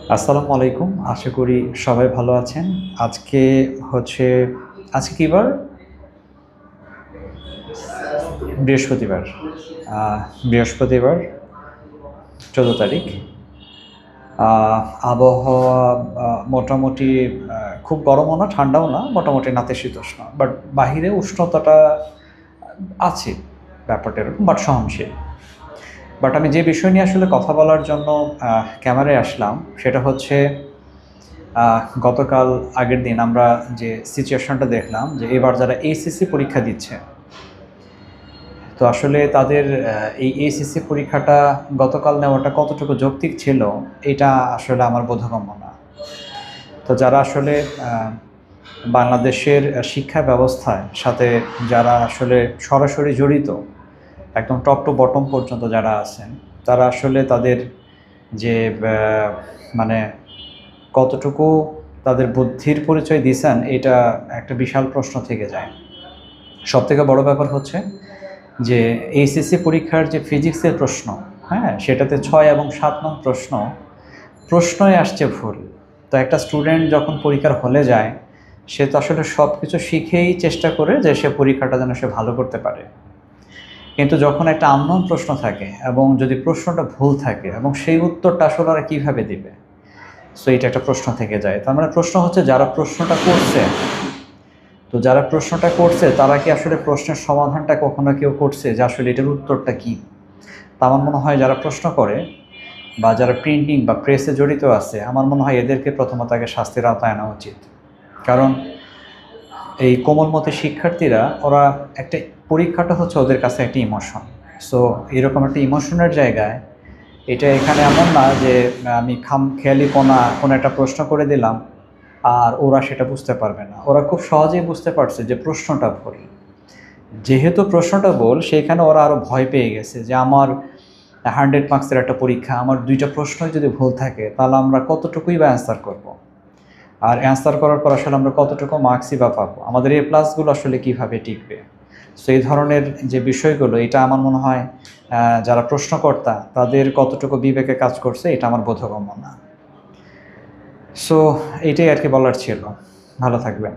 আসসালামু আলাইকুম। আশা করি সবাই ভালো আছেন। আজকে হচ্ছে আজকে কি বার? বৃহস্পতিবার। আ বৃহস্পতিবার ১৪ তারিখ। আ আবহাওয়া মোটামুটি খুব গরমও না, ঠান্ডাও না, মোটামুটি নাতিশীতোষ্ণ। বাট বাহিরে উষ্ণতাটা আছে, ব্যাপারটা এরকম বাট সহনশীল। বাট আমি যে বিষয় নিয়ে আসলে কথা বলার জন্য ক্যামেরায় আসলাম সেটা হচ্ছে গতকাল আগের দিন আমরা যে সিচুয়েশনটা দেখলাম যে এবার যারা এইচএসসি পরীক্ষা দিচ্ছে, তো আসলে তাদের এই এইচএসসি পরীক্ষাটা গতকাল নেওয়াটা কতটুকু যৌক্তিক ছিল এটা আসলে আমার বোধগম্য না। তো যারা আসলে বাংলাদেশের শিক্ষা ব্যবস্থার সাথে যারা আসলে সরাসরি জড়িত, একদম টপ টু বটম পর্যন্ত যারা আছেন, তারা আসলে তাদের যে মানে কতটুকু তাদের বুদ্ধির পরিচয় দিয়েছেন এটা একটা বিশাল প্রশ্ন থেকে যায়। সবথেকে বড় ব্যাপার হচ্ছে যে এইচএসসি পরীক্ষার যে ফিজিক্সের প্রশ্ন, হ্যাঁ, সেটাতে ৬ এবং ৭ নং প্রশ্নই আসছে ভুল। তো একটা স্টুডেন্ট যখন পরীক্ষার হলে যায়, সে তো আসলে সব কিছু শিখেই চেষ্টা করে যে সে পরীক্ষাটা যেন সে ভালো করতে পারে। কিন্তু যখন একটা আননোন প্রশ্ন থাকে এবং যদি প্রশ্নটা ভুল থাকে এবং সেই উত্তরটা আসলে ওরা কীভাবে দিবে, সো এটা একটা প্রশ্ন থেকে যায়। তার মানে প্রশ্ন হচ্ছে যারা প্রশ্নটা করছে, তো যারা প্রশ্নটা করছে তারা কি আসলে প্রশ্নের সমাধানটা কখনো কেউ করছে যে আসলে এটার উত্তরটা কী? তা আমার মনে হয় যারা প্রশ্ন করে বা যারা প্রিন্টিং বা প্রেসে জড়িত আছে, আমার মনে হয় এদেরকে প্রথমত আগে শাস্তির আওতায় আনা উচিত। কারণ এই কোমলমতি শিক্ষার্থীরা, ওরা একটা পরীক্ষাটা হচ্ছে ওদের কাছে একটা ইমোশন। সো এরকম একটা ইমোশনের জায়গায় এটা এখানে এমন না যে আমি খামখেয়ালিপনা কোনো একটা প্রশ্ন করে দিলাম আর ওরা সেটা বুঝতে পারবে না। ওরা খুব সহজেই বুঝতে পারছে যে প্রশ্নটা ভুল। যেহেতু প্রশ্নটা ভুল, সেখানে ওরা আরও ভয় পেয়ে গেছে যে আমার 100 মার্কসের একটা পরীক্ষা, আমার 2টা প্রশ্নই যদি ভুল থাকে তাহলে আমরা কতটুকুই বা অ্যান্সার করব। আর অ্যান্সার করার পর আসলে আমরা কতটুকু মার্কসই বা পাবো, আমাদের এই প্লাসগুলো আসলে কীভাবে টিকবে। সো এই ধরনের যে বিষয়গুলো, এটা আমার মনে হয় যারা প্রশ্নকর্তা তাদের কতটুকু বিবেকে কাজ করছে এটা আমার বোধগম্য না। সো এইটাই আর কি বলার ছিল। ভালো থাকবেন।